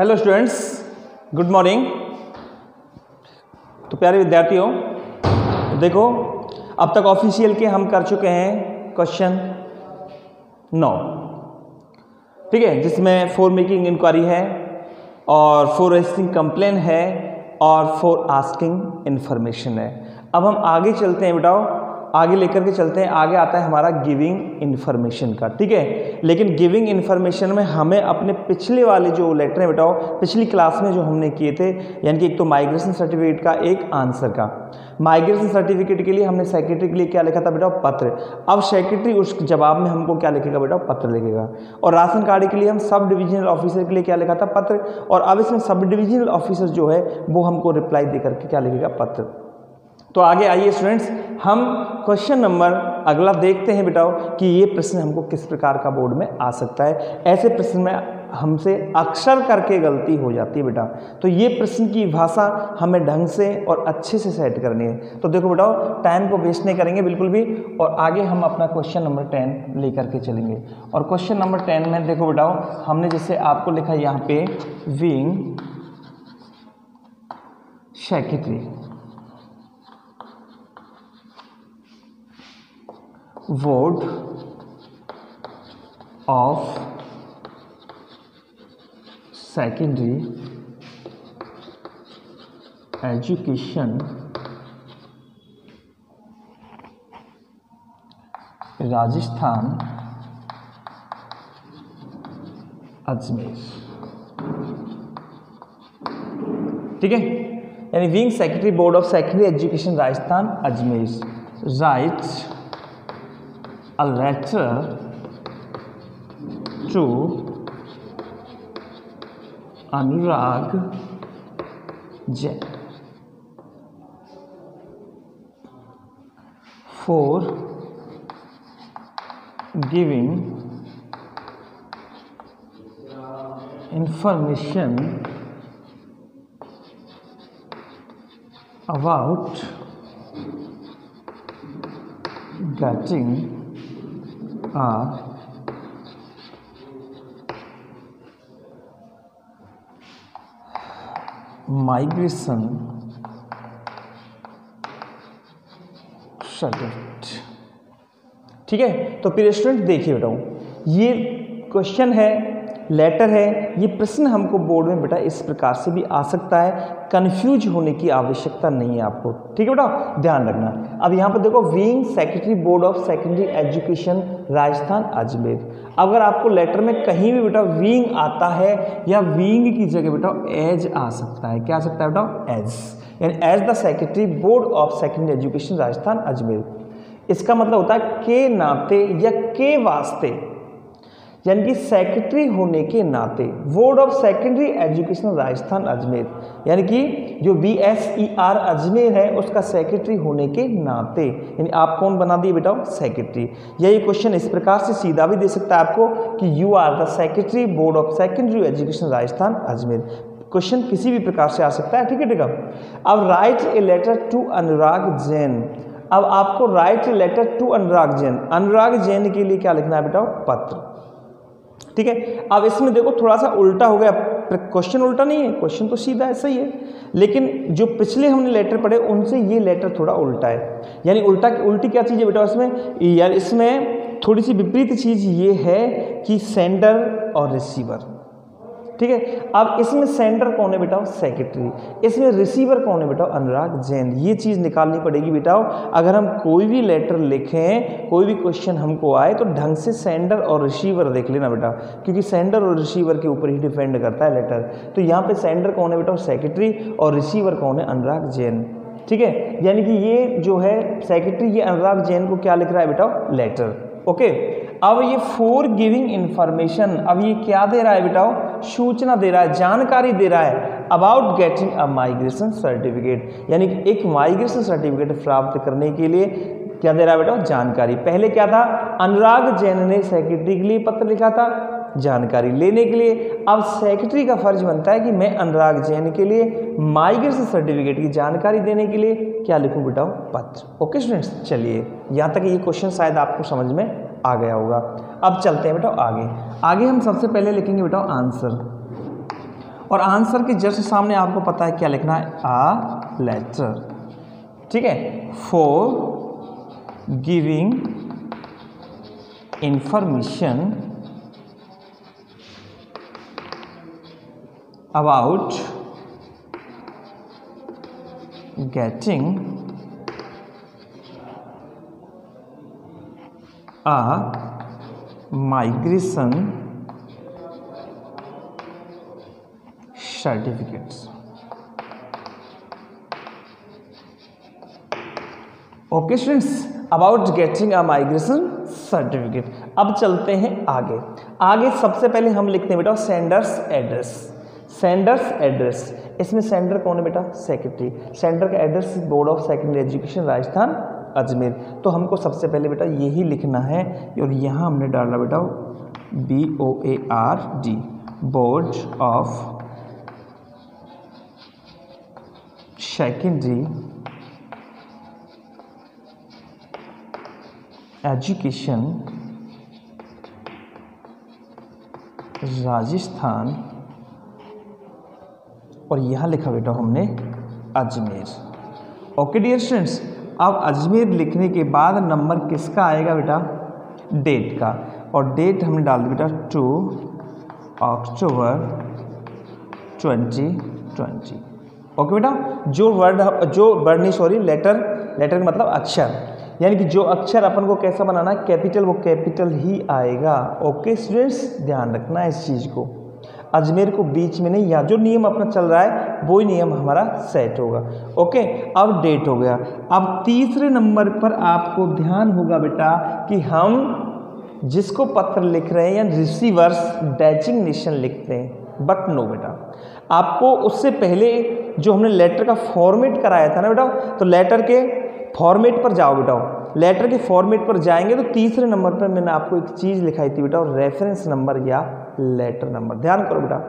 Hello students, good morning. तो प्यारे विद्यार्थियों, देखो अब तक ऑफिशियल के हम कर चुके हैं क्वेश्चन 9, ठीक है, जिसमें फॉर मेकिंग इंक्वायरी है और फॉर रजिस्टरिंग कंप्लेन है और फॉर आस्किंग इंफॉर्मेशन है। अब हम आगे चलते हैं, बेटाओ आगे लेकर के चलते हैं। आगे आता है हमारा गिविंग इन्फॉर्मेशन का, ठीक है। लेकिन गिविंग इन्फॉर्मेशन में हमें अपने पिछले वाले जो लेटर हैं बेटाओ, पिछली क्लास में जो हमने किए थे, यानी कि एक तो माइग्रेशन सर्टिफिकेट का, एक आंसर का। माइग्रेशन सर्टिफिकेट के लिए हमने सेक्रेटरी के लिए क्या लिखा था बेटा? पत्र। अब सेक्रेटरी उस जवाब में हमको क्या लिखेगा बेटा? पत्र लिखेगा। और राशन कार्ड के लिए हम सब डिविजनल ऑफिसर के लिए क्या लिखा था? पत्र। और अब इसमें सब डिविजनल ऑफिसर जो है वो हमको रिप्लाई देकर के क्या लिखेगा? पत्र। तो आगे आइए स्टूडेंट्स, हम क्वेश्चन नंबर अगला देखते हैं बेटाओ कि ये प्रश्न हमको किस प्रकार का बोर्ड में आ सकता है। ऐसे प्रश्न में हमसे अक्सर करके गलती हो जाती है बेटा, तो ये प्रश्न की भाषा हमें ढंग से और अच्छे से सेट करनी है। तो देखो बेटाओ, टाइम को वेस्ट नहीं करेंगे बिल्कुल भी, और आगे हम अपना क्वेश्चन नंबर 10 लेकर के चलेंगे। और क्वेश्चन नंबर 10 में देखो बेटाओ, हमने जैसे आपको लिखा यहाँ पे wing secretary board of secondary education Rajasthan Ajmer, ठीक है। यानी wing secretary board of secondary education Rajasthan Ajmer rights a letter to Anurag Jain for giving information about getting a migration certificate, ठीक है। तो फिर स्टूडेंट देखिए बेटा, ये क्वेश्चन है, लेटर है, ये प्रश्न हमको बोर्ड में बेटा इस प्रकार से भी आ सकता है। कंफ्यूज होने की आवश्यकता नहीं है आपको, ठीक है बेटा, ध्यान रखना। अब यहाँ पर देखो, wing secretary board of secondary education Rajasthan Ajmer. अगर आपको लेटर में कहीं भी बेटा विंग आता है या विंग की जगह बेटा एज आ सकता है। क्या आ सकता है बेटा? एज, यानी as the secretary board of secondary education Rajasthan Ajmer. इसका मतलब होता है के नाते या के वास्ते, यानी कि सेक्रेटरी होने के नाते board of secondary education Rajasthan Ajmer, यानी कि जो BSER अजमेर है उसका सेक्रेटरी होने के नाते, यानी आप कौन बना दिए बेटा? सेक्रेटरी। यही क्वेश्चन इस प्रकार से सीधा भी दे सकता है आपको कि you are the secretary board of secondary education Rajasthan Ajmer. Question किसी भी प्रकार से आ सकता है, ठीक है बेटा। अब right a letter to Anurag Jain. अब आपको right a letter to Anurag Jain, Anurag Jain के लिए क्या लिखना है बेटा? पत्र, ठीक है। अब इसमें देखो थोड़ा सा उल्टा हो गया, क्वेश्चन उल्टा नहीं है, क्वेश्चन तो सीधा ऐसा ही है, लेकिन जो पिछले हमने लेटर पढ़े उनसे ये लेटर थोड़ा उल्टा है। यानी उल्टी क्या चीज़ है बेटा इसमें? यार इसमें थोड़ी सी विपरीत चीज़ ये है कि सेंडर और रिसीवर, ठीक है। अब इसमें सेंडर कौन है बेटा? सेक्रेटरी। इसमें रिसीवर कौन है बेटा? अनुराग जैन। ये चीज़ निकालनी पड़ेगी बेटा। अगर हम कोई भी लेटर लिखें, कोई भी क्वेश्चन हमको आए, तो ढंग से सेंडर और रिसीवर देख लेना बेटा, क्योंकि सेंडर और रिसीवर के ऊपर ही डिपेंड करता है लेटर। तो यहाँ पे सेंडर कौन है बेटा? सेक्रेटरी। और रिसीवर कौन है? अनुराग जैन, ठीक है। यानी कि ये जो है सेक्रेटरी, ये अनुराग जैन को क्या लिख रहा है बेटा? Letter, okay. अब ये फॉर गिविंग इंफॉर्मेशन, अब ये क्या दे रहा है बेटा? सूचना दे रहा है, जानकारी दे रहा है about getting a migration certificate, यानी कि एक माइग्रेशन सर्टिफिकेट प्राप्त करने के लिए क्या दे रहा है बेटा? जानकारी। पहले क्या था? अनुराग जैन ने सेक्रेटरी के लिए पत्र लिखा था जानकारी लेने के लिए। अब सेक्रेटरी का फर्ज बनता है कि मैं अनुराग जैन के लिए माइग्रेशन सर्टिफिकेट की जानकारी देने के लिए क्या लिखूं बेटा? पत्र। ओके स्टूडेंट्स, चलिए यहाँ तक ये क्वेश्चन शायद आपको समझ में आ गया होगा। अब चलते हैं बेटा आगे। आगे हम सबसे पहले लिखेंगे बेटा आंसर। और आंसर के जस्ट सामने आपको पता है क्या लिखना है, आ लेटर। ठीक है, for giving information about getting a migration certificates। Okay students, about getting a migration certificate. अब चलते हैं आगे। आगे सबसे पहले हम लिखते हैं बेटा सेंडर्स एड्रेस। सेंडर्स एड्रेस, इसमें सेंडर कौन है बेटा, सेक्रेटरी। सेंडर का address board of secondary education Rajasthan Ajmer. तो हमको सबसे पहले बेटा यही लिखना है और यहाँ हमने डाला बेटा BOARD, board of secondary education Rajasthan, और यहाँ लिखा बेटा हमने अजमेर। ओके डियर स्टूडेंट्स, अब अजमेर लिखने के बाद नंबर किसका आएगा बेटा, डेट का, और डेट हमने डाल दी बेटा 2 अक्टूबर 2020। ओके बेटा, जो वर्ड नहीं सॉरी लेटर का मतलब अक्षर, यानी कि जो अक्षर अपन को कैसा बनाना है, कैपिटल, वो कैपिटल ही आएगा। ओके स्टूडेंट्स, ध्यान रखना है इस चीज़ को, अजमेर को बीच में नहीं, या जो नियम अपना चल रहा है वो ही नियम हमारा सेट होगा। ओके, अब डेट हो गया। अब तीसरे नंबर पर आपको ध्यान होगा बेटा कि हम जिसको पत्र लिख रहे हैं या रिसीवर्स डेजिग्नेशन लिखते हैं, बट नो बेटा, आपको उससे पहले जो हमने लेटर का फॉर्मेट कराया था ना बेटा, तो लेटर के फॉर्मेट पर जाओ बेटा। लेटर के फॉर्मेट पर जाएंगे तो तीसरे नंबर पर मैंने आपको एक चीज़ लिखाई थी बेटा, रेफरेंस नंबर या लेटर नंबर। ध्यान करो बेटा,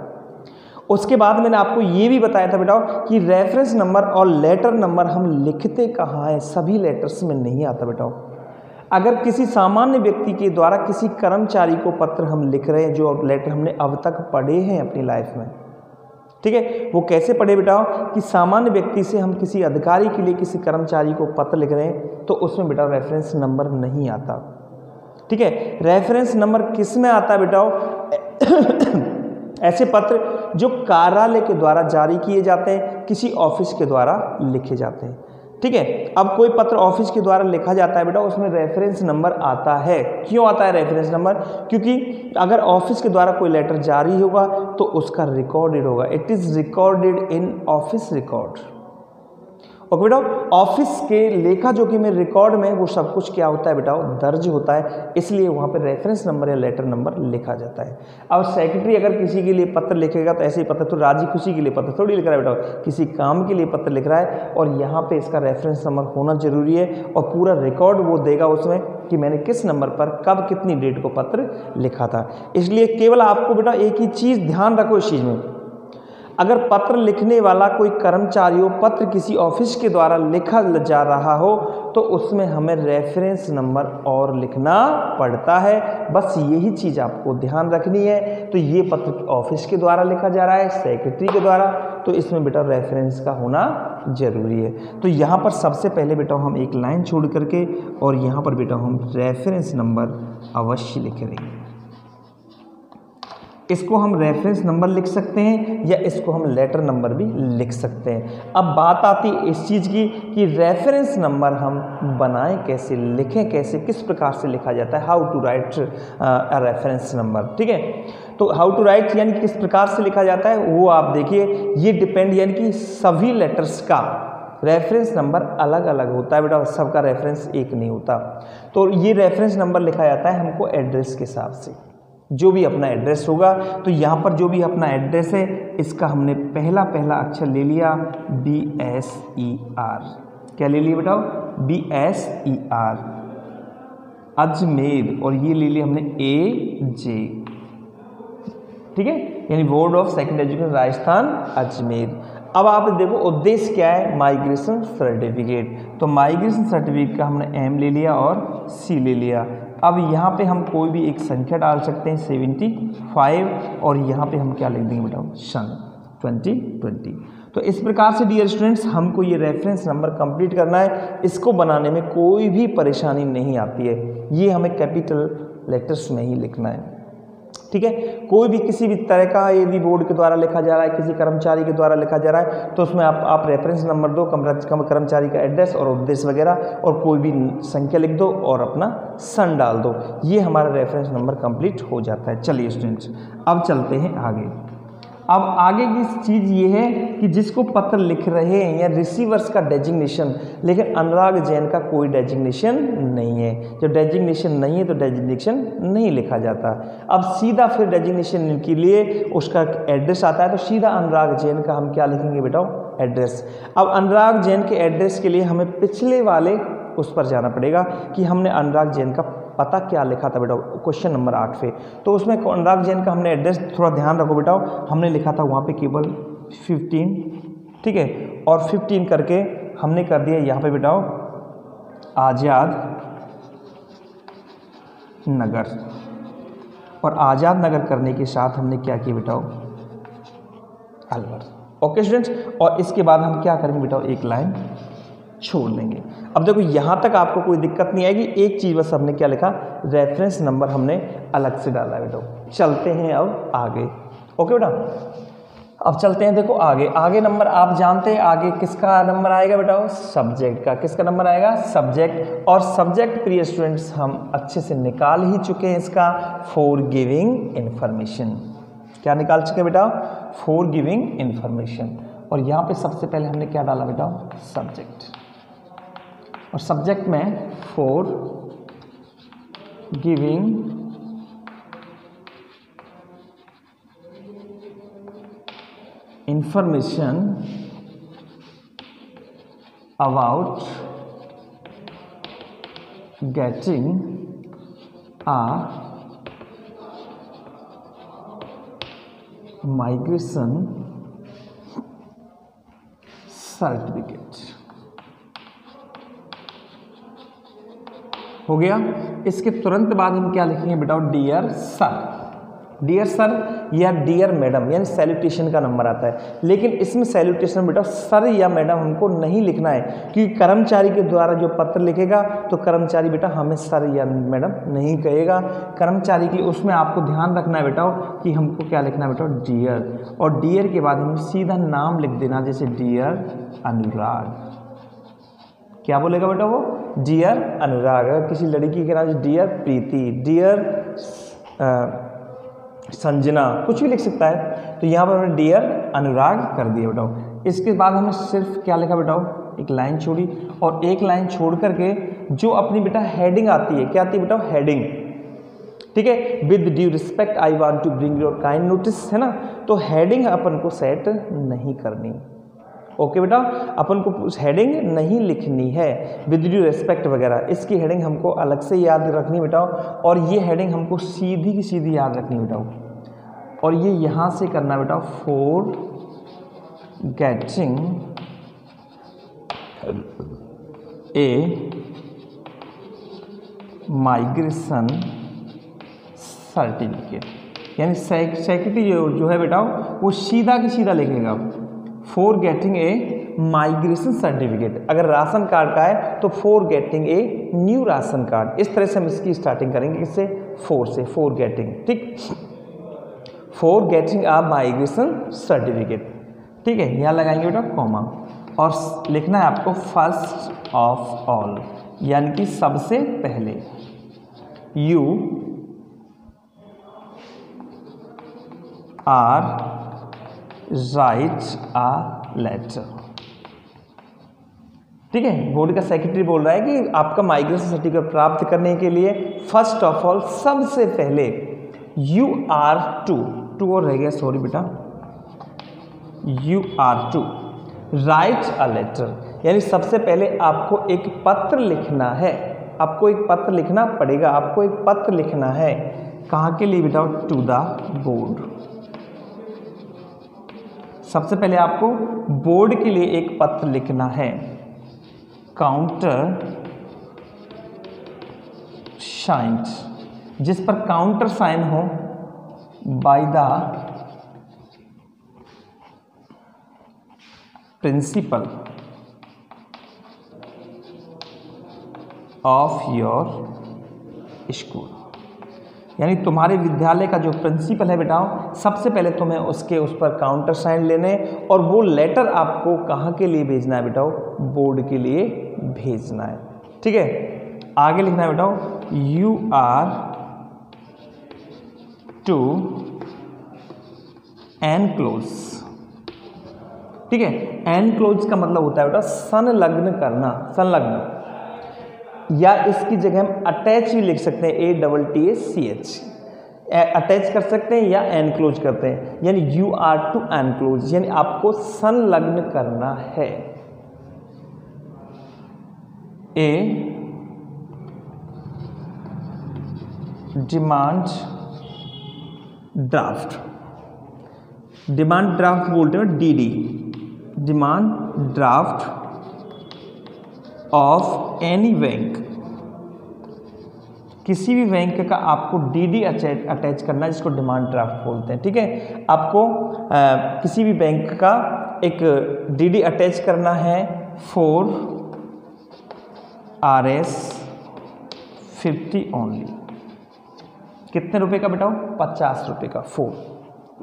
उसके बाद मैंने आपको ये भी बताया था बेटा कि रेफरेंस नंबर और लेटर नंबर हम लिखते कहाँ हैं, सभी लेटर्स में नहीं आता बेटा। अगर किसी सामान्य व्यक्ति के द्वारा किसी कर्मचारी को पत्र हम लिख रहे हैं, जो लेटर हमने अब तक पढ़े हैं अपनी लाइफ में, ठीक है, वो कैसे पढ़े बेटा कि सामान्य व्यक्ति से हम किसी अधिकारी के लिए किसी कर्मचारी को पत्र लिख रहे हैं, तो उसमें बेटा रेफरेंस नंबर नहीं आता। ठीक है, रेफरेंस नंबर किस में आता है बेटा, ऐसे पत्र जो कार्यालय के द्वारा जारी किए जाते हैं, किसी ऑफिस के द्वारा लिखे जाते हैं। ठीक है, अब कोई पत्र ऑफिस के द्वारा लिखा जाता है बेटा, उसमें रेफरेंस नंबर आता है। क्यों आता है रेफरेंस नंबर, क्योंकि अगर ऑफिस के द्वारा कोई लेटर जारी होगा तो उसका रिकॉर्डेड होगा, it is recorded in office record. Okay बेटा, ऑफिस के लेखा जोखी में रिकॉर्ड में वो सब कुछ क्या होता है बेटा, दर्ज होता है, इसलिए वहाँ पे रेफरेंस नंबर या लेटर नंबर लिखा जाता है। अब सेक्रेटरी अगर किसी के लिए पत्र लिखेगा तो ऐसे ही पत्र तो राजी खुशी के लिए पत्र थोड़ी लिख रहा है बेटा, किसी काम के लिए पत्र लिख रहा है, और यहाँ पे इसका रेफरेंस नंबर होना जरूरी है, और पूरा रिकॉर्ड वो देगा उसमें कि मैंने किस नंबर पर कब कितनी डेट को पत्र लिखा था। इसलिए केवल आपको बेटा एक ही चीज़ ध्यान रखो इस चीज़ में, अगर पत्र लिखने वाला कोई कर्मचारी हो, पत्र किसी ऑफिस के द्वारा लिखा जा रहा हो, तो उसमें हमें रेफरेंस नंबर और लिखना पड़ता है। बस यही चीज़ आपको ध्यान रखनी है। तो ये पत्र ऑफिस के द्वारा लिखा जा रहा है, सेक्रेटरी के द्वारा, तो इसमें बेटा रेफरेंस का होना जरूरी है। तो यहाँ पर सबसे पहले बेटा हम एक लाइन छोड़ करके और यहाँ पर बेटा हम रेफरेंस नंबर अवश्य लिखेंगे। इसको हम रेफरेंस नंबर लिख सकते हैं या इसको हम लेटर नंबर भी लिख सकते हैं। अब बात आती है इस चीज़ की कि रेफरेंस नंबर हम बनाएं कैसे, लिखें कैसे, किस प्रकार से लिखा जाता है, how to write a reference number. ठीक है, तो हाउ टू राइट यानी किस प्रकार से लिखा जाता है वो आप देखिए, ये डिपेंड यानी कि सभी लेटर्स का रेफरेंस नंबर अलग अलग होता है बेटा, सबका रेफरेंस एक नहीं होता। तो ये रेफरेंस नंबर लिखा जाता है हमको एड्रेस के हिसाब से, जो भी अपना एड्रेस होगा। तो यहाँ पर जो भी अपना एड्रेस है इसका हमने पहला अक्षर ले लिया BSER। क्या ले लिया बेटा, BSER अजमेर, और ये ले लिया हमने AJ। ठीक है, यानी board of secondary education Rajasthan Ajmer. अब आप देखो उद्देश्य क्या है, माइग्रेशन सर्टिफिकेट। तो माइग्रेशन सर्टिफिकेट का हमने M ले लिया और C ले लिया। अब यहाँ पे हम कोई भी एक संख्या डाल सकते हैं 75, और यहाँ पे हम क्या लिख देंगे बेटा सन। 2020। तो इस प्रकार से डियर स्टूडेंट्स हमको ये रेफरेंस नंबर कंप्लीट करना है। इसको बनाने में कोई भी परेशानी नहीं आती है, ये हमें कैपिटल लेटर्स में ही लिखना है, ठीक है। कोई भी किसी भी तरह का यदि बोर्ड के द्वारा लिखा जा रहा है, किसी कर्मचारी के द्वारा लिखा जा रहा है, तो उसमें आप रेफरेंस नंबर दो, कर्मचारी का एड्रेस और उद्देश्य वगैरह, और कोई भी संख्या लिख दो और अपना सन डाल दो, ये हमारा रेफरेंस नंबर कंप्लीट हो जाता है। चलिए स्टूडेंट्स अब चलते हैं आगे। अब आगे की चीज़ ये है कि जिसको पत्र लिख रहे हैं या रिसीवर्स का डेजिग्नेशन, लेकिन अनुराग जैन का कोई डेजिग्नेशन नहीं है। जब डेजिग्नेशन नहीं है तो डेजिग्नेशन नहीं लिखा जाता। अब सीधा फिर डेजिग्नेशन के लिए उसका एड्रेस आता है, तो सीधा अनुराग जैन का हम क्या लिखेंगे बेटा, एड्रेस। अब अनुराग जैन के एड्रेस के लिए हमें पिछले वाले उस पर जाना पड़ेगा कि हमने अनुराग जैन का पता क्या लिखा था बेटा, क्वेश्चन नंबर 8 पे। तो उसमें अनुराग जैन का हमने एड्रेस, थोड़ा ध्यान रखो बेटा, हमने लिखा था वहाँ पे केवल 15, ठीक है, और 15 करके हमने कर दिया यहाँ पे बेटा आज़ाद नगर, और आज़ाद नगर करने के साथ हमने क्या किया बेटा, अलवर। ओके स्टूडेंट्स, और इसके बाद हम क्या करेंगे बेटा, एक लाइन छोड़ देंगे। अब देखो यहाँ तक आपको कोई दिक्कत नहीं आएगी, एक चीज़ बस हमने क्या लिखा, रेफरेंस नंबर हमने अलग से डाला है बेटा। चलते हैं अब आगे। ओके बेटा, अब चलते हैं, देखो आगे नंबर आप जानते हैं, आगे किसका नंबर आएगा बेटा, सब्जेक्ट का। किसका नंबर आएगा, सब्जेक्ट। और सब्जेक्ट प्रिय स्टूडेंट्स हम अच्छे से निकाल ही चुके हैं इसका, फॉर गिविंग इंफॉर्मेशन। क्या निकाल चुके बेटा, फॉर गिविंग इंफॉर्मेशन। और यहाँ पे सबसे पहले हमने क्या डाला बेटा, सब्जेक्ट। और सब्जेक्ट में for giving information about getting a migration certificate. हो गया। इसके तुरंत बाद हम क्या लिखेंगे बेटा, डियर सर। डियर सर या डियर मैडम, यानी सैल्यूटेशन का नंबर आता है, लेकिन इसमें सैल्यूटेशन बेटा सर या मैडम हमको नहीं लिखना है, क्योंकि कर्मचारी के द्वारा जो पत्र लिखेगा तो कर्मचारी बेटा हमें सर या मैडम नहीं कहेगा। कर्मचारी के लिए उसमें आपको ध्यान रखना है बेटा कि हमको क्या लिखना है बेटा, डियर। और डियर के बाद हमें सीधा नाम लिख देना, जैसे डियर अनुराग। क्या बोलेगा बेटा वो, डियर अनुराग। अगर किसी लड़की के नाम डियर प्रीति, डियर संजना, कुछ भी लिख सकता है, तो यहाँ पर हमने डियर अनुराग कर दिया बेटा। इसके बाद हमने सिर्फ क्या लिखा बेटा, एक लाइन छोड़ी, और एक लाइन छोड़ करके जो अपनी बेटा हेडिंग आती है, क्या आती है बेटा, हेडिंग, ठीक है। With due respect I want to bring your kind notice, है ना, तो हेडिंग अपन को सेट नहीं करनी। ओके बेटा, अपन को उस हेडिंग नहीं लिखनी है, विद ड्यू रिस्पेक्ट वगैरह, इसकी हेडिंग हमको अलग से याद रखनी बेटा। और ये हेडिंग हमको सीधी की सीधी याद रखनी बेटा, और ये यहाँ से करना बेटा, for getting a migration certificate, यानी सेक्रेटरी जो है बेटा वो सीधा की सीधा लिखेगा, for getting a migration certificate. अगर राशन कार्ड का है तो for getting a new ration card. इस तरह से हम इसकी स्टार्टिंग करेंगे, किससे, फॉर से, फॉर गेटिंग, ठीक, for getting a migration certificate, ठीक है। यहाँ लगाएंगे बेटा कॉमा, और लिखना है आपको फर्स्ट ऑफ ऑल, यानी कि सबसे पहले, you are write a letter, ठीक है। बोर्ड का सेक्रेटरी बोल रहा है कि आपका माइग्रेशन सर्टिफिकेट प्राप्त करने के लिए फर्स्ट ऑफ ऑल, सबसे पहले, यू आर टू और रह गया, सॉरी बेटा, you are to write a letter, यानी सबसे पहले आपको एक पत्र लिखना है, आपको एक पत्र लिखना पड़ेगा, आपको एक पत्र लिखना है, कहाँ के लिए बेटा, टू द बोर्ड। सबसे पहले आपको बोर्ड के लिए एक पत्र लिखना है, काउंटर साइंड, जिस पर काउंटर साइन हो, by the principle of your school, यानी तुम्हारे विद्यालय का जो प्रिंसिपल है बेटा, सबसे पहले तुम्हें उसके उस पर काउंटर साइन लेने और वो लेटर आपको कहाँ के लिए भेजना है बेटा, बोर्ड के लिए भेजना है। ठीक है, आगे लिखना है बेटा, यू आर टू एनक्लोज। ठीक है, एनक्लोज का मतलब होता है बेटा संलग्न करना, संलग्न, या इसकी जगह हम अटैच भी लिख सकते हैं, ATTACH, अटैच कर सकते हैं या एनक्लोज करते हैं, यानी यू आर टू एनक्लोज, यानी आपको संलग्न करना है ए डिमांड ड्राफ्ट। डिमांड ड्राफ्ट बोलते हैं DD, demand draft of any bank, किसी भी बैंक का आपको DD अटैच करना है, जिसको डिमांड ड्राफ्ट बोलते हैं। ठीक है, आपको किसी भी बैंक का एक DD अटैच करना है फॉर RS 50 ओनली। कितने रुपए का बेटा, 50 रुपए का। 4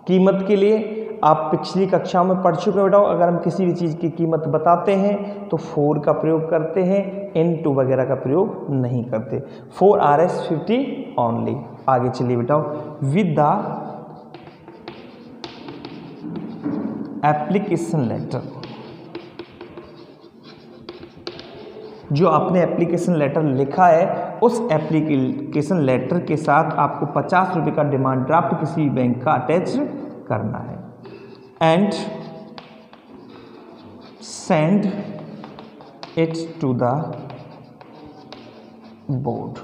कीमत के लिए आप पिछली कक्षाओं में पढ़ चुके हो बेटा, अगर हम किसी भी चीज़ की कीमत बताते हैं तो 4 का प्रयोग करते हैं, N2 वगैरह का प्रयोग नहीं करते। 4 RS 50 ओनली। आगे चलिए बेटा, विद द एप्लीकेशन लेटर, जो आपने एप्लीकेशन लेटर लिखा है उस एप्लीकेशन लेटर के साथ आपको 50 रुपये का डिमांड ड्राफ्ट किसी भी बैंक का अटैच करना है, and send it to the board.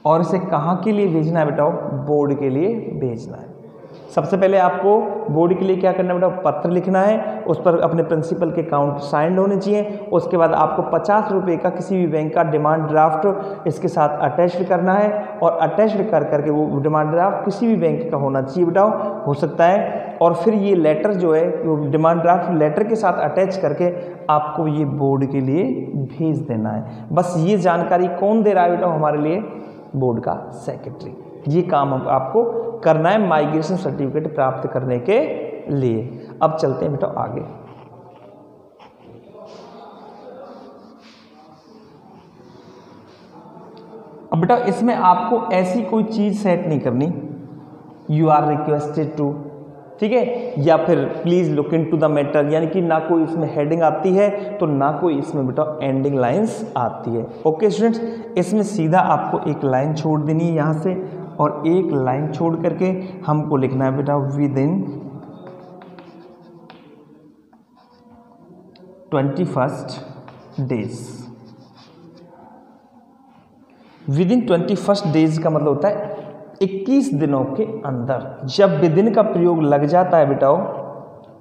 और इसे कहाँ के लिए भेजना है बेटा, बोर्ड के लिए भेजना है। सबसे पहले आपको बोर्ड के लिए क्या करना है बेटा, पत्र लिखना है, उस पर अपने प्रिंसिपल के काउंट साइंड होने चाहिए। उसके बाद आपको 50 रुपये का किसी भी बैंक का डिमांड ड्राफ्ट इसके साथ अटैच्ड करना है, और अटैच्ड कर करके वो डिमांड ड्राफ्ट किसी भी बैंक का होना चाहिए बेटा, हो सकता है। और फिर ये लेटर जो है वो डिमांड ड्राफ्ट लेटर के साथ अटैच करके आपको ये बोर्ड के लिए भेज देना है। बस ये जानकारी कौन दे रहा है बेटा, हमारे लिए बोर्ड का सेक्रेटरी। ये काम आपको करना है माइग्रेशन सर्टिफिकेट प्राप्त करने के लिए। अब चलते हैं बेटा आगे। अब बेटा इसमें आपको ऐसी कोई चीज सेट नहीं करनी, यू आर रिक्वेस्टेड टू, ठीक है, या फिर please look into the matter, यानी कि ना कोई इसमें हेडिंग आती है तो ना कोई इसमें बेटा एंडिंग लाइंस आती है। ओके स्टूडेंट्स, इसमें सीधा आपको एक लाइन छोड़ देनी है यहाँ से, और एक लाइन छोड़ करके हमको लिखना है बेटा with in 21 days. With in 21 days का मतलब होता है 21 दिनों के अंदर। जब विदिन का प्रयोग लग जाता है बेटा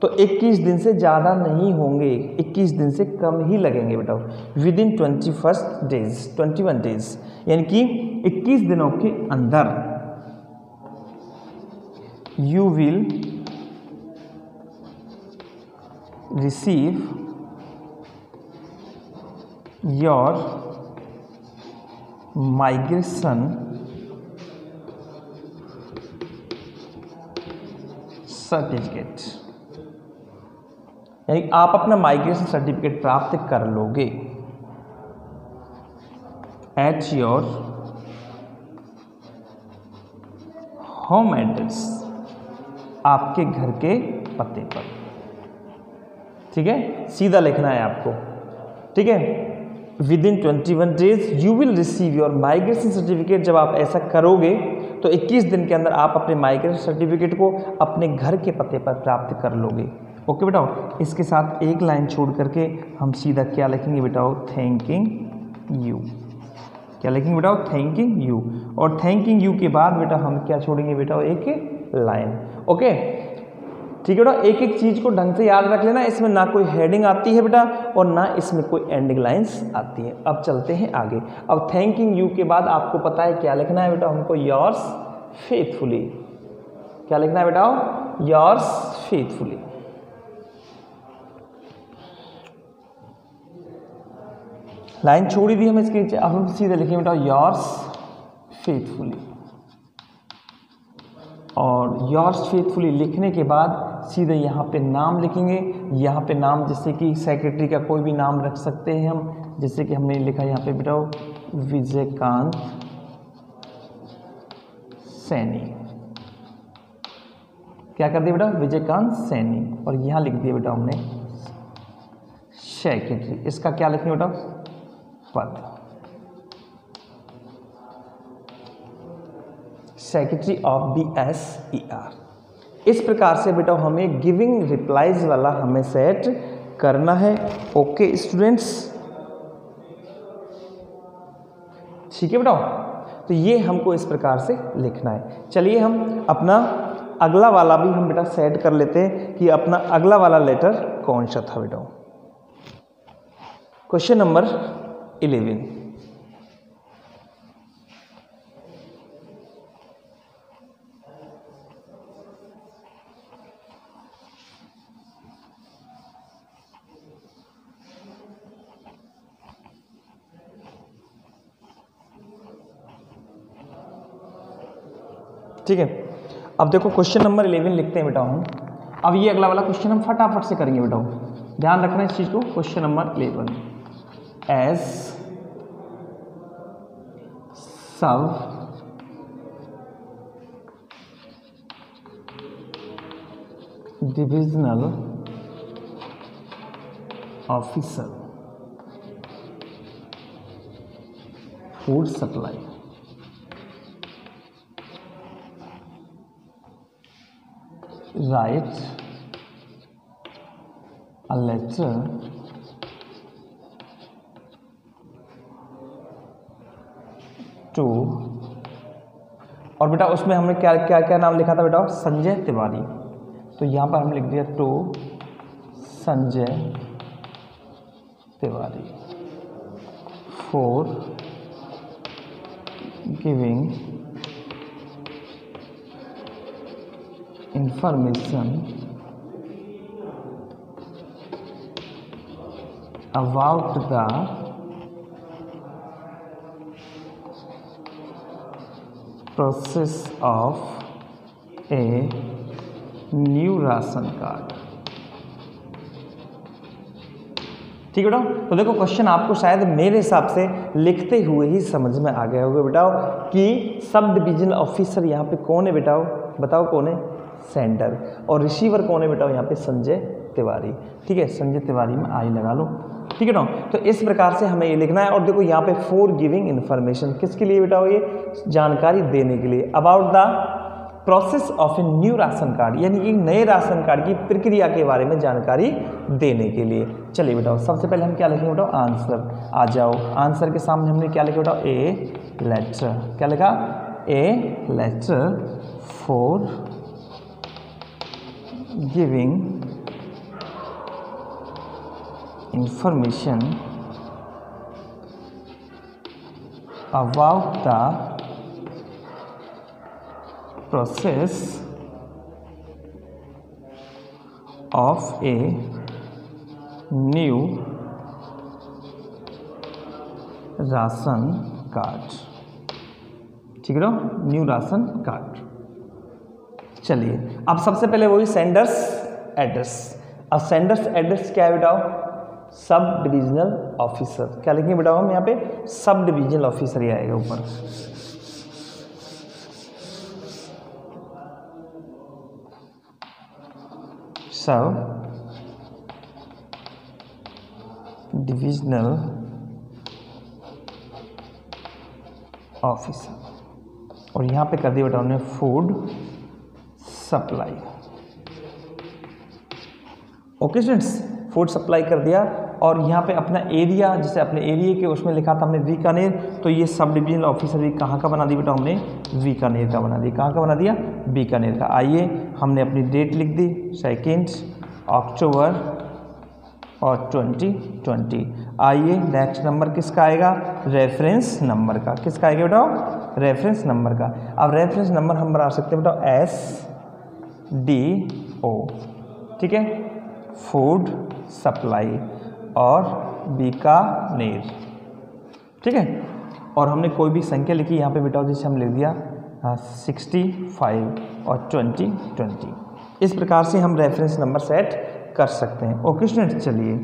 तो 21 दिन से ज़्यादा नहीं होंगे, 21 दिन से कम ही लगेंगे बेटा। विद इन 21 डेज, यानी कि 21 दिनों के अंदर you will receive your migration certificate, यानी आप अपना माइग्रेशन सर्टिफिकेट प्राप्त कर लोगे एट योर होम एड्रेस, आपके घर के पते पर। ठीक है, सीधा लिखना है आपको। ठीक है, with in 21 days you will receive your migration certificate. जब आप ऐसा करोगे तो 21 दिन के अंदर आप अपने माइग्रेशन सर्टिफिकेट को अपने घर के पते पर प्राप्त कर लोगे। ओके बेटा, इसके साथ एक लाइन छोड़ करके हम सीधा क्या लिखेंगे बेटा, थैंकिंग यू। क्या लिखेंगे बेटा, थैंकिंग यू। और थैंकिंग यू के बाद बेटा हम क्या छोड़ेंगे बेटा, एक लाइन। ओके, ठीक है बेटा, एक एक चीज को ढंग से याद रख लेना। इसमें ना कोई हेडिंग आती है बेटा और ना इसमें कोई एंडिंग लाइंस आती है। अब चलते हैं आगे। अब थैंकिंग यू के बाद आपको पता है क्या लिखना है बेटा, हमको योर्स फेथफुली। क्या लिखना है बेटा, योर्स फेथफुली। लाइन छोड़ी दी हमें इसके नीचे, अब हम सीधे लिखेंगे बेटा योर्स फेथफुली, और योर्स फेथफुली लिखने के बाद सीधे यहाँ पे नाम लिखेंगे। यहाँ पे नाम जैसे कि सेक्रेटरी का कोई भी नाम रख सकते हैं हम, जैसे कि हमने लिखा यहाँ पे बेटा विजयकांत सैनी, क्या कर दिया बेटा विजयकांत सैनी, और यहाँ लिख दिया बेटा हमने सेक्रेटरी। इसका क्या लिखेंगे बेटा पद, सेक्रेटरी ऑफ BSER। इस प्रकार से बेटा हमें गिविंग रिप्लाईज वाला हमें सेट करना है। ओके स्टूडेंट्स, ठीक है बेटा, तो ये हमको इस प्रकार से लिखना है। चलिए हम अपना अगला वाला भी हम बेटा सेट कर लेते हैं कि अपना अगला वाला लेटर कौन सा था बेटा। क्वेश्चन नंबर 11, ठीक है। अब देखो क्वेश्चन नंबर 11 लिखते हैं बेटा हम। अब ये अगला वाला क्वेश्चन हम फटाफट से करेंगे बेटा, ध्यान रखना इस चीज को। Question number 11, as sub divisional officer food supply write a letter to, और बेटा उसमें हमने क्या क्या क्या नाम लिखा था बेटा संजय तिवारी, तो यहाँ पर हमने लिख दिया to Sanjay Tiwari for giving information about the process of a new ration card। ठीक है बेटा, तो देखो क्वेश्चन आपको शायद मेरे हिसाब से लिखते हुए ही समझ में आ गया होगा बेटा कि सब डिविजनल ऑफिसर यहाँ पे कौन है बेटा, बताओ कौन है, सेंडर, और रिसीवर कौन है बेटा यहाँ पे संजय तिवारी। ठीक है, संजय तिवारी में आई लगा लो। ठीक है ना, तो इस प्रकार से हमें ये लिखना है। और देखो यहाँ पे फॉर गिविंग इन्फॉर्मेशन, किसके लिए बेटा, ये जानकारी देने के लिए, about the process of a new ration card, यानी कि नए राशन कार्ड की प्रक्रिया के बारे में जानकारी देने के लिए। चलिए बेटा, सबसे पहले हम क्या लिखेंगे बेटा, आंसर। आ जाओ, आंसर के सामने हमने क्या लिखा बेटा, ए लेटर, क्या लिखा, a letter for giving information about the process of a new ration card. ठीक है ना, न्यू राशन कार्ड। चलिए अब सबसे पहले वही सेंडर्स एड्रेस। अब सेंडर्स एड्रेस क्या है बेटा, सब डिविजनल ऑफिसर। क्या लिखेंगे बेटा हम यहाँ पे, सब डिविजनल ऑफिसर ही आएगा ऊपर। सब डिविजनल ऑफिसर, और यहाँ पे कर दिया बेटा हमने food supply. Okay students, food supply कर दिया। और यहाँ पे अपना एरिया, जैसे अपने एरिया के उसमें लिखा था हमने बीकानेर, तो ये सब डिविजनल ऑफिसर भी कहाँ का बना दिया बेटा हमने, बीकानेर का बना दिया। कहाँ का बना दिया, बीकानेर का। आइए हमने अपनी डेट लिख दी 2 अक्टूबर और 2020। आइए नेक्स्ट नंबर किसका आएगा, रेफरेंस नंबर का। किसका आएगा बेटा, रेफरेंस नंबर का। अब रेफरेंस नंबर हम बना सकते हैं बेटा SDO। ठीक है, फूड सप्लाई और बीकानेर। ठीक है। और हमने कोई भी संख्या लिखी यहाँ पे बेटा, जैसे हम लिख दिया 65 और 20। इस प्रकार से हम रेफरेंस नंबर सेट कर सकते हैं। ओके स्टूडेंट्स, चलिए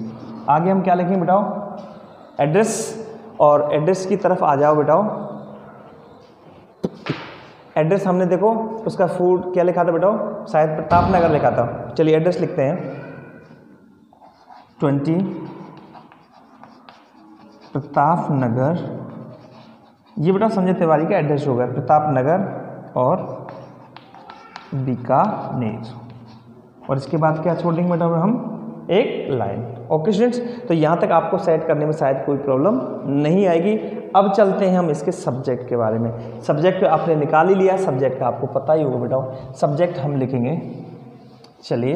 आगे हम क्या लिखेंगे बेटाओ, एड्रेस। और एड्रेस की तरफ आ जाओ बेटाओ। एड्रेस हमने देखो उसका फूड क्या लिखा था बेटाओ, शायद प्रताप नगर लिखा था। चलिए एड्रेस लिखते हैं 20 प्रताप नगर। ये बेटा संजय तिवारी का एड्रेस होगा, प्रताप नगर और बीकानेर। और इसके बाद क्या छोड़ेंगे बेटा हम, एक लाइन। ओके स्टूडेंट्स, तो यहाँ तक आपको सेट करने में शायद कोई प्रॉब्लम नहीं आएगी। अब चलते हैं हम इसके सब्जेक्ट के बारे में। सब्जेक्ट आपने निकाल ही लिया, सब्जेक्ट का आपको पता ही होगा बेटा। सब्जेक्ट हम लिखेंगे, चलिए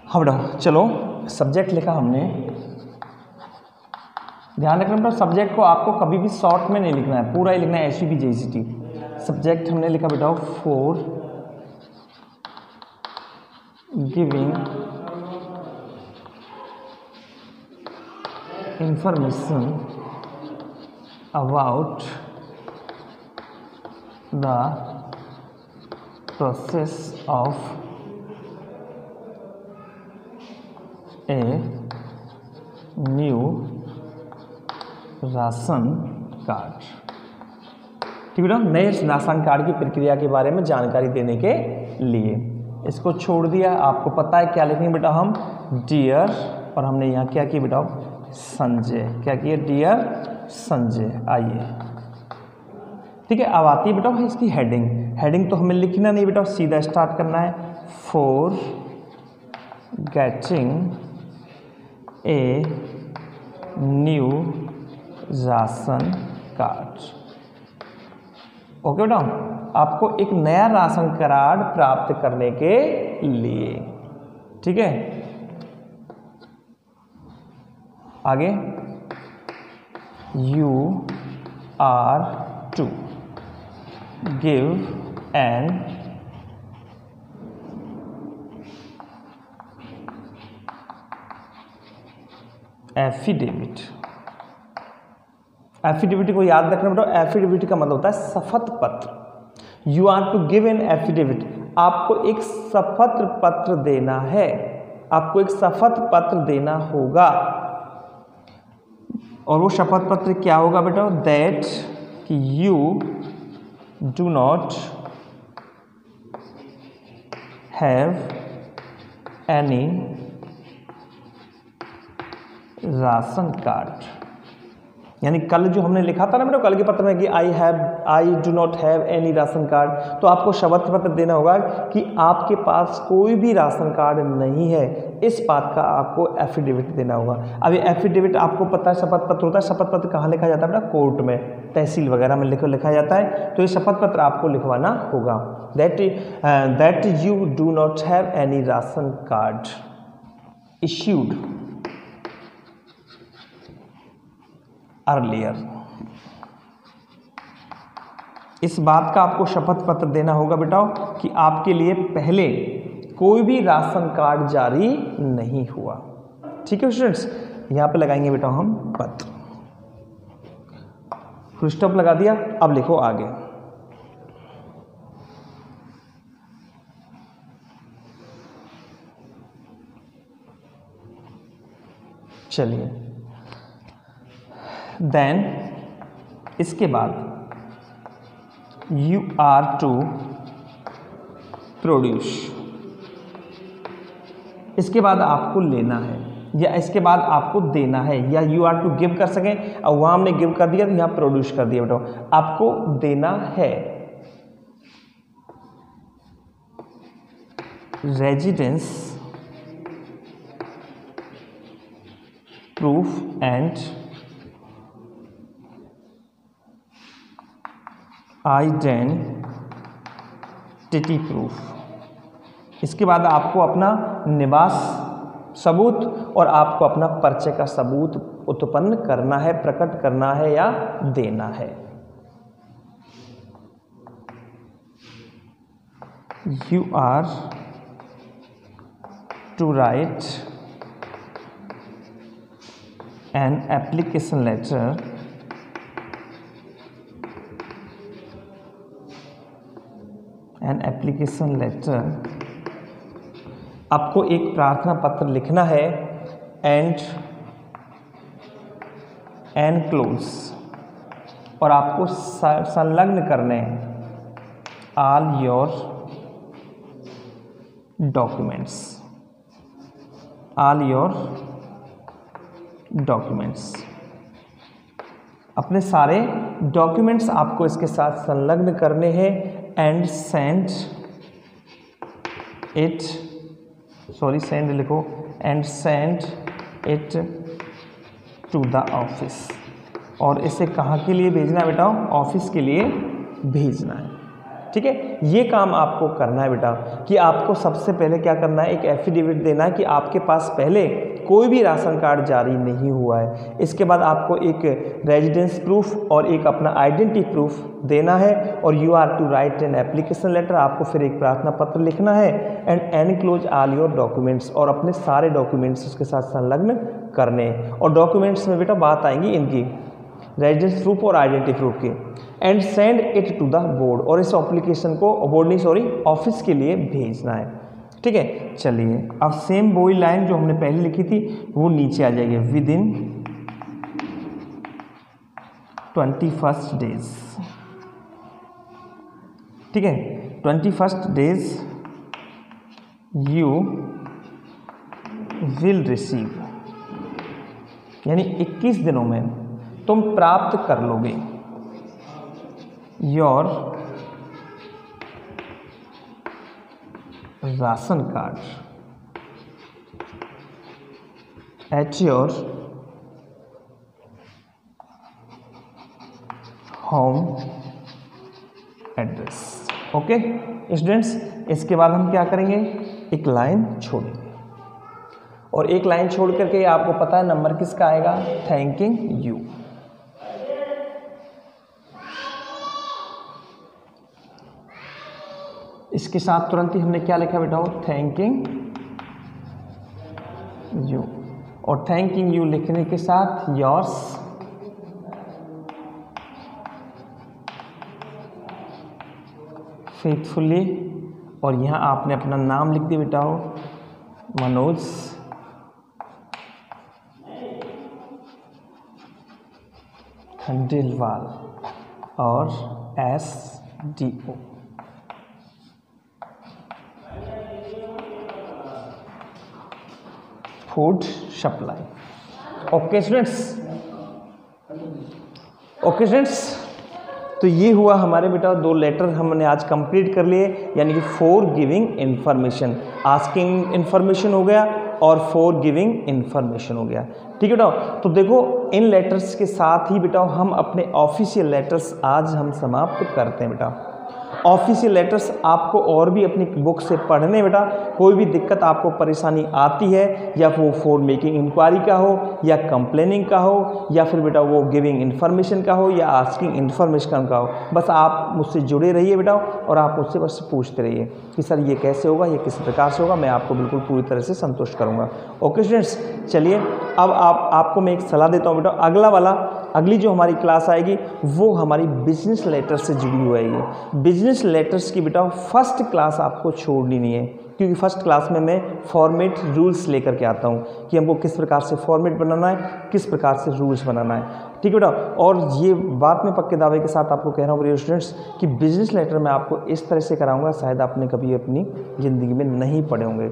हाँ बेटा, चलो सब्जेक्ट लिखा हमने। ध्यान रखना बेटा, सब्जेक्ट को आपको kभी भी शॉर्ट में नहीं लिखना है, पूरा ही लिखना है, SUB JCT। सब्जेक्ट हमने लिखा बेटा for giving information about the process of a new ration card. ठीक है बेटा, नए राशन कार्ड की प्रक्रिया के बारे में जानकारी देने के लिए। इसको छोड़ दिया, आपको पता है क्या लिखेंगे बेटा हम, डियर। और हमने यहाँ क्या किया बेटा, संजय। क्या किया, डियर संजय। आइए, ठीक है। अब आती है बेटा इसकी हेडिंग। हेडिंग तो हमें लिखना नहीं बेटा, सीधा स्टार्ट करना है, for getting a new ration card. Okay बेटा, आपको एक नया राशन कार्ड प्राप्त करने के लिए। ठीक है, आगे you are to give an affidavit. Affidavit को याद रखना बेटा, एफिडेविट का मतलब होता है शपथ पत्र। You are to give an affidavit, आपको एक शपथ पत्र देना है, आपको एक शपथ पत्र देना होगा। और वो शपथ पत्र क्या होगा बेटा, दैट कि you do not have any ration card. यानी कल जो हमने लिखा था ना बेटा, कल के पत्र में कि I do not have any ration card, तो आपको शपथ पत्र देना होगा कि आपके पास कोई भी राशन कार्ड नहीं है। इस बात का आपको एफिडेविट देना होगा। अब ये एफिडेविट आपको पता है शपथ पत्र होता है। शपथ पत्र कहाँ लिखा जाता है बेटा, कोर्ट में, तहसील वगैरह में लिखा जाता है। तो ये शपथ पत्र आपको लिखवाना होगा, that you do not have any ration card issued earlier. इस बात का आपको शपथ पत्र देना होगा बेटा कि आपके लिए पहले कोई भी राशन कार्ड जारी नहीं हुआ। ठीक है स्टूडेंट्स, यहां पे लगाएंगे बेटा हम पत्र, फुल स्टॉप लगा दिया। अब लिखो आगे, चलिए देन इसके बाद यू आर टू प्रोड्यूस, इसके बाद आपको लेना है या इसके बाद आपको देना है, या यू आर टू गिव कर सकें, और वहां हमने गिव कर दिया तो यहां प्रोड्यूस कर दिया बेटा। आपको देना है residence proof and identity proof. इसके बाद आपको अपना निवास सबूत और आपको अपना परिचय का सबूत उत्पन्न करना है, प्रकट करना है या देना है। You are to write an application letter आपको एक प्रार्थना पत्र लिखना है एंड एनक्लोज, और आपको संलग्न करने ऑल योर डॉक्यूमेंट्स, अपने सारे डॉक्यूमेंट्स आपको इसके साथ संलग्न करने हैं and send it to the office, और इसे कहाँ के लिए भेजना है बेटा? ऑफिस के लिए भेजना है। ठीक है, ये काम आपको करना है बेटा कि आपको सबसे पहले क्या करना है, एक एफिडेविट देना है कि आपके पास पहले कोई भी राशन कार्ड जारी नहीं हुआ है। इसके बाद आपको एक रेजिडेंस प्रूफ और एक अपना आइडेंटिटी प्रूफ देना है, और you are to write an application letter, आपको फिर एक प्रार्थना पत्र लिखना है and enclose all your documents, और अपने सारे डॉक्यूमेंट्स उसके साथ संलग्न करने। और डॉक्यूमेंट्स में बेटा बात आएंगी इनकी रेजिडेंस प्रूफ और आइडेंटिटी प्रूफ की, and send it to the board, और इस एप्लीकेशन को ऑफिस के लिए भेजना है। ठीक है, चलिए अब सेम वही लाइन जो हमने पहले लिखी थी वो नीचे आ जाएगी, विद इन 21 डेज। ठीक है, 21 डेज यू विल रिसीव, यानी 21 दिनों में तुम प्राप्त कर लोगे your ration card at your home address. Okay students, इसके बाद हम क्या करेंगे, एक लाइन छोड़ेंगे, और एक लाइन छोड़ करके आपको पता है नंबर किसका आएगा, थैंकिंग यू। इसके साथ तुरंत ही हमने क्या लिखा बेटा, थैंकिंग यू, और थैंकिंग यू लिखने के साथ योर्स फेथफुली, और यहाँ आपने अपना नाम लिख दिया बेटा, मनोज खंडेलवाल, और SDO। Food supply. Okay students, तो ये हुआ हमारे बेटा 2 लेटर हमने आज कंप्लीट कर लिए, यानी कि for giving information, asking information हो गया और फॉर गिविंग इन्फॉर्मेशन हो गया। ठीक है बेटा, तो देखो इन लेटर्स के साथ ही बेटा हम अपने ऑफिशियल लेटर्स आज हम समाप्त करते हैं बेटा। ऑफिशियल लेटर्स आपको और भी अपनी बुक से पढ़ने बेटा, कोई भी दिक्कत आपको परेशानी आती है, या वो फॉर मेकिंग इंक्वायरी का हो, या कंप्लेनिंग का हो, या फिर बेटा वो गिविंग इन्फॉर्मेशन का हो, या आस्किंग इन्फॉर्मेशन का हो, बस आप मुझसे जुड़े रहिए बेटा, और आप मुझसे बस पूछते रहिए कि सर ये कैसे होगा, ये किस प्रकार से होगा, मैं आपको बिल्कुल पूरी तरह से संतुष्ट करूँगा। ओके स्टूडेंट्स, चलिए अब आपको मैं एक सलाह देता हूँ बेटा, अगली जो हमारी क्लास आएगी वो हमारी बिजनेस लेटर से जुड़ी हुई आएगी। बिजनेस लेटर्स की बेटा फर्स्ट क्लास आपको छोड़नी नहीं है, क्योंकि फर्स्ट क्लास में मैं फॉर्मेट रूल्स लेकर के आता हूँ कि हमको किस प्रकार से फॉर्मेट बनाना है, किस प्रकार से रूल्स बनाना है। ठीक है बेटा, और ये बात मैं पक्के दावे के साथ आपको कह रहा हूँ स्टूडेंट्स कि बिजनेस लेटर मैं आपको इस तरह से कराऊंगा, शायद आपने कभी अपनी ज़िंदगी में नहीं पढ़े होंगे।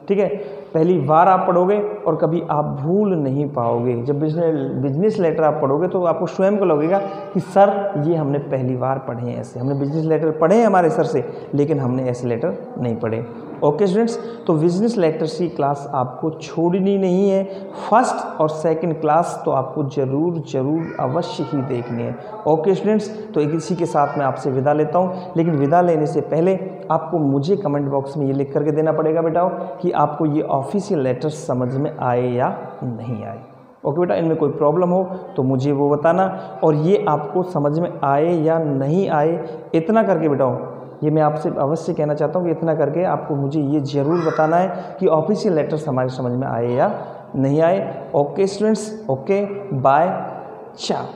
ठीक है, पहली बार आप पढ़ोगे और कभी आप भूल नहीं पाओगे। जब बिजनेस लेटर आप पढ़ोगे तो आपको स्वयं को लगेगा कि सर ये हमने पहली बार पढ़े हैं, ऐसे हमने बिजनेस लेटर पढ़े हैं हमारे सर से, लेकिन हमने ऐसे लेटर नहीं पढ़े। ओके स्टूडेंट्स, तो बिजनेस लेटर्स की क्लास आपको छोड़नी नहीं है। फर्स्ट और सेकंड क्लास तो आपको ज़रूर अवश्य ही देखनी है। ओके स्टूडेंट्स, तो इसी के साथ मैं आपसे विदा लेता हूँ, लेकिन विदा लेने से पहले आपको मुझे कमेंट बॉक्स में ये लिख करके देना पड़ेगा बेटा कि आपको ये ऑफिशियल लेटर्स समझ में आए या नहीं आए। ओके बेटा, इनमें कोई प्रॉब्लम हो तो मुझे वो बताना, और ये आपको समझ में आए या नहीं आए इतना करके बेटा ये मैं आपसे अवश्य कहना चाहता हूँ कि इतना करके आपको मुझे ये ज़रूर बताना है कि ऑफिशियल लेटर्स हमारे समझ में आए या नहीं आए। ओके स्टूडेंट्स, ओके बाय, चाओ।